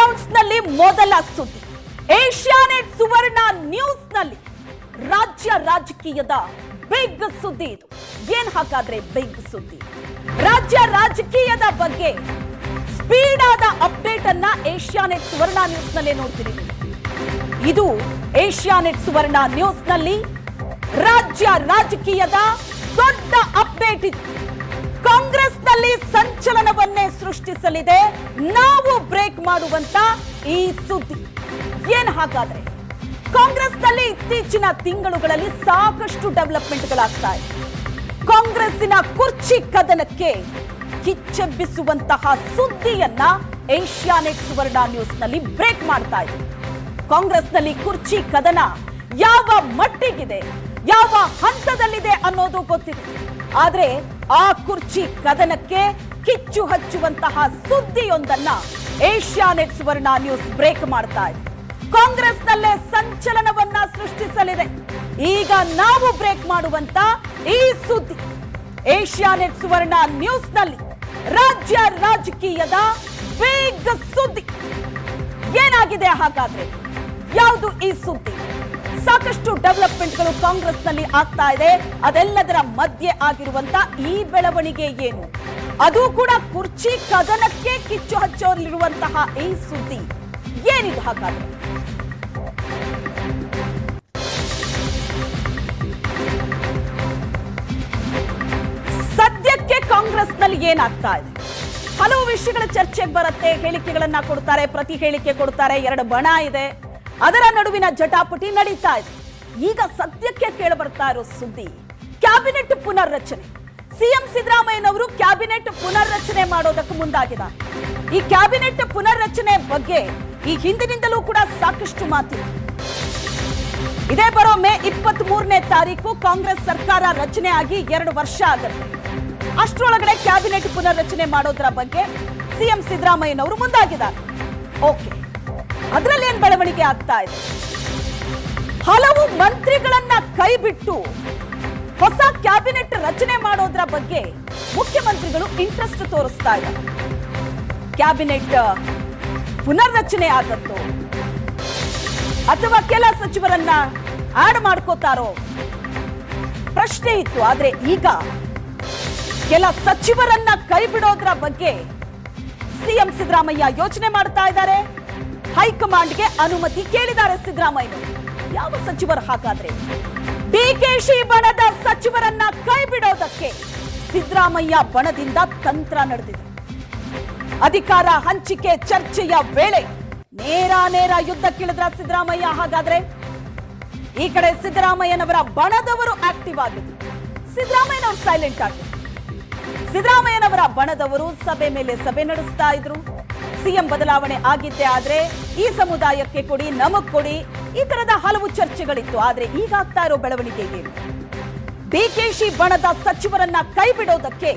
ರೌಂಡ್ಸ್ನಲ್ಲಿ ಮೊದಲ ಸುದ್ದಿ. ಏಷ್ಯಾನೆಟ್ ಸುವರ್ಣ ನ್ಯೂಸ್ನಲ್ಲಿ ರಾಜ್ಯ ರಾಜಕೀಯದ ಬಿಗ್ ಸುದ್ದಿ ಇದು. ಏನ್ ಹಾಗಾದ್ರೆ ಬಿಗ್ ಸುದ್ದಿ? ರಾಜ್ಯ ರಾಜಕೀಯದ ಬಗ್ಗೆ ಸ್ಪೀಡ್ ಆದ ಅಪ್ಡೇಟ್ ಅನ್ನ ಏಷ್ಯಾನೆಟ್ ಸುವರ್ಣ ನ್ಯೂಸ್ನಲ್ಲೇ ನೋಡ್ತೀರಿ. ಇದು ಏಷ್ಯಾನೆಟ್ ಸುವರ್ಣ ನ್ಯೂಸ್ನಲ್ಲಿ ರಾಜ್ಯ ರಾಜಕೀಯದ ದೊಡ್ಡ ಅಪ್ಡೇಟ್ ಇದು. ಕಾಂಗ್ರೆಸ್ನಲ್ಲಿ ಸಂಚಲನವನ್ನೇ ಸೃಷ್ಟಿಸಲಿದೆ ನಾವು ಬ್ರೇಕ್ ಮಾಡುವಂತ ಈ ಸುದ್ದಿ. ಏನ್ ಹಾಗಾದ್ರೆ? ಕಾಂಗ್ರೆಸ್ನಲ್ಲಿ ಇತ್ತೀಚಿನ ತಿಂಗಳುಗಳಲ್ಲಿ ಸಾಕಷ್ಟು ಡೆವಲಪ್ಮೆಂಟ್ಗಳಾಗ್ತಾ ಇದೆ. ಕಾಂಗ್ರೆಸ್ಸಿನ ಕುರ್ಚಿ ಕದನಕ್ಕೆ ಕಿಚ್ಚೆಬ್ಬಿಸುವಂತಹ ಸುದ್ದಿಯನ್ನ ಏಷ್ಯಾನೆಟ್ ಸುವರ್ಣ ನ್ಯೂಸ್ನಲ್ಲಿ ಬ್ರೇಕ್ ಮಾಡ್ತಾ ಇದೆ. ಕಾಂಗ್ರೆಸ್ನಲ್ಲಿ ಕುರ್ಚಿ ಕದನ ಯಾವ ಮಟ್ಟಿಗಿದೆ, ಯಾವ ಹಂತದಲ್ಲಿದೆ ಅನ್ನೋದು ಗೊತ್ತಿದೆ. ಆದ್ರೆ ಆ ಕುರ್ಚಿ ಕದನಕ್ಕೆ ಕಿಚ್ಚು ಹಚ್ಚುವಂತಹ ಸುದ್ದಿಯೊಂದನ್ನ ಏಷ್ಯಾನೆಟ್ ಸುವರ್ಣ ನ್ಯೂಸ್ ಬ್ರೇಕ್ ಮಾಡ್ತಾ ಇದೆ. ಕಾಂಗ್ರೆಸ್ನಲ್ಲೇ ಸಂಚಲನವನ್ನ ಸೃಷ್ಟಿಸಲಿದೆ. ಈಗ ನಾವು ಬ್ರೇಕ್ ಮಾಡುವಂತ ಈ ಸುದ್ದಿ ಏಷ್ಯಾನೆಟ್ ಸುವರ್ಣ ನ್ಯೂಸ್ನಲ್ಲಿ ರಾಜ್ಯ ರಾಜಕೀಯದ ಬಿಗ್ ಸುದ್ದಿ. ಏನಾಗಿದೆ ಹಾಗಾದ್ರೆ? ಯಾವುದು ಈ ಸುದ್ದಿ? ಸಾಕಷ್ಟು ಡೆವಲಪ್ಮೆಂಟ್ಗಳು ಕಾಂಗ್ರೆಸ್ನಲ್ಲಿ ಆಗ್ತಾ ಇದೆ. ಅದೆಲ್ಲದರ ಮಧ್ಯೆ ಆಗಿರುವಂತ ಈ ಬೆಳವಣಿಗೆ ಏನು? ಅದು ಕೂಡ ಕುರ್ಚಿ ಕದನಕ್ಕೆ ಕಿಚ್ಚು ಹಚ್ಚೋಲಿರುವಂತಹ ಈ ಸುದ್ದಿ ಏನಿದು ಹಾಗಾದ್ರೆ? ಸದ್ಯಕ್ಕೆ ಕಾಂಗ್ರೆಸ್ನಲ್ಲಿ ಏನಾಗ್ತಾ ಇದೆ? ಹಲವು ವಿಷಯಗಳ ಚರ್ಚೆಗೆ ಬರುತ್ತೆ. ಹೇಳಿಕೆಗಳನ್ನ ಕೊಡ್ತಾರೆ, ಪ್ರತಿ ಹೇಳಿಕೆ ಕೊಡ್ತಾರೆ. ಎರಡು ಬಣ ಇದೆ, ಅದರ ನಡುವಿನ ಜಟಾಪಟಿ ನಡೀತಾ ಇದೆ. ಈಗ ಸದ್ಯಕ್ಕೆ ಕೇಳಿ ಬರ್ತಾ ಇರೋ ಸುದ್ದಿ ಕ್ಯಾಬಿನೆಟ್ ಪುನರ್ರಚನೆ. ಸಿಎಂ ಸಿದ್ದರಾಮಯ್ಯನವರು ಕ್ಯಾಬಿನೆಟ್ ಪುನರ್ರಚನೆ ಮಾಡೋದಕ್ಕೆ ಮುಂದಾಗಿದ್ದಾರೆ. ಈ ಕ್ಯಾಬಿನೆಟ್ ಪುನರ್ರಚನೆ ಬಗ್ಗೆ ಈ ಹಿಂದಿನಿಂದಲೂ ಕೂಡ ಸಾಕಷ್ಟು ಮಾತಿದೆ. ಇದೇ ಬರೋ ಮೇ 23ನೇ ತಾರೀಕು ಕಾಂಗ್ರೆಸ್ ಸರ್ಕಾರ ರಚನೆ ಆಗಿ 2 ವರ್ಷ ಆಗುತ್ತೆ. ಅಷ್ಟರೊಳಗಡೆ ಕ್ಯಾಬಿನೆಟ್ ಪುನರ್ರಚನೆ ಮಾಡೋದ್ರ ಬಗ್ಗೆ ಸಿಎಂ ಸಿದ್ದರಾಮಯ್ಯನವರು ಮುಂದಾಗಿದ್ದಾರೆ. ಓಕೆ, ಅದರಲ್ಲಿ ಏನ್ ಬೆಳವಣಿಗೆ ಆಗ್ತಾ ಇದೆ? ಹಲವು ಮಂತ್ರಿಗಳನ್ನ ಕೈಬಿಟ್ಟು ಹೊಸ ಕ್ಯಾಬಿನೆಟ್ ರಚನೆ ಮಾಡೋದ್ರ ಬಗ್ಗೆ ಮುಖ್ಯಮಂತ್ರಿಗಳು ಇಂಟ್ರೆಸ್ಟ್ ತೋರಿಸ್ತಾ ಇದ್ದಾರೆ. ಕ್ಯಾಬಿನೆಟ್ ಪುನರ್ರಚನೆ ಆಗತ್ತೋ ಅಥವಾ ಕೆಲ ಸಚಿವರನ್ನ ಆಡ್ ಮಾಡ್ಕೋತಾರೋ ಪ್ರಶ್ನೆ ಇತ್ತು. ಆದ್ರೆ ಈಗ ಕೆಲ ಸಚಿವರನ್ನ ಕೈಬಿಡೋದ್ರ ಬಗ್ಗೆ ಸಿಎಂ ಸಿದ್ದರಾಮಯ್ಯ ಯೋಚನೆ ಮಾಡ್ತಾ ಇದ್ದಾರೆ. ಹೈಕಮಾಂಡ್ಗೆ ಅನುಮತಿ ಕೇಳಿದ್ದಾರೆ ಸಿದ್ದರಾಮಯ್ಯ. ಯಾವ ಸಚಿವರು ಹಾಗಾದ್ರೆ? ಡಿಕೆಶಿ ಬಣದ ಸಚಿವರನ್ನ ಕೈ ಬಿಡೋದಕ್ಕೆ ಸಿದ್ದರಾಮಯ್ಯ ಬಣದಿಂದ ತಂತ್ರ ನಡೆದಿದೆ. ಅಧಿಕಾರ ಹಂಚಿಕೆ ಚರ್ಚೆಯ ವೇಳೆ ನೇರ ಯುದ್ಧಕ್ಕಿಳಿದ್ರ ಸಿದ್ದರಾಮಯ್ಯ. ಹಾಗಾದ್ರೆ ಈ ಕಡೆ ಸಿದ್ದರಾಮಯ್ಯನವರ ಬಣದವರು ಆಕ್ಟಿವ್ ಆಗಿದ್ರು, ಸಿದ್ದರಾಮಯ್ಯನವರು ಸೈಲೆಂಟ್ ಆಗಿದ್ರು. ಸಿದ್ದರಾಮಯ್ಯನವರ ಬಣದವರು ಸಭೆ ಮೇಲೆ ಸಭೆ ನಡೆಸ್ತಾ ಇದ್ರು. ಸಿಎಂ ಬದಲಾವಣೆ ಆಗಿದ್ದೇ ಆದ್ರೆ ಈ ಸಮುದಾಯಕ್ಕೆ ಕೊಡಿ, ನಮಗ್ ಕೊಡಿ, ಈ ತರದ ಹಲವು ಚರ್ಚೆಗಳಿತ್ತು. ಆದ್ರೆ ಈಗ ಆಗ್ತಾ ಇರೋ ಬೆಳವಣಿಗೆ ಏನು? ಡಿಕೆಶಿ ಬಣದ ಸಚಿವರನ್ನ ಕೈ ಬಿಡೋದಕ್ಕೆ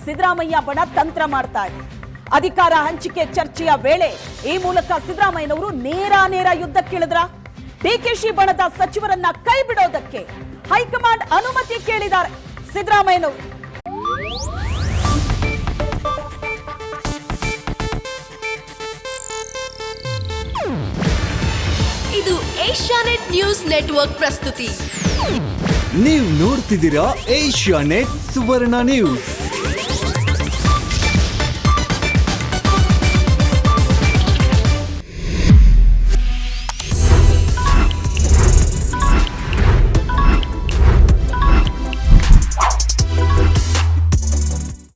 ಸಿದ್ದರಾಮಯ್ಯ ಬಣ ತಂತ್ರ ಮಾಡ್ತಾ ಇದೆ. ಅಧಿಕಾರ ಹಂಚಿಕೆ ಚರ್ಚೆಯ ವೇಳೆ ಈ ಮೂಲಕ ಸಿದ್ದರಾಮಯ್ಯನವರು ನೇರ ಯುದ್ಧಕ್ಕಿಳಿದ್ರ. ಡಿಕೆಶಿ ಬಣದ ಸಚಿವರನ್ನ ಕೈ ಬಿಡೋದಕ್ಕೆ ಹೈಕಮಾಂಡ್ ಅನುಮತಿ ಕೇಳಿದ್ದಾರೆ ಸಿದ್ದರಾಮಯ್ಯನವರು. ಇದು ಏಷ್ಯಾನೆಟ್ ನ್ಯೂಸ್ ನೆಟ್ವರ್ಕ್ ಪ್ರಸ್ತುತಿ. ನೀವು ನೋಡ್ತಿದ್ದೀರಾ ಏಷ್ಯಾನೆಟ್ ಸುವರ್ಣ ನ್ಯೂಸ್.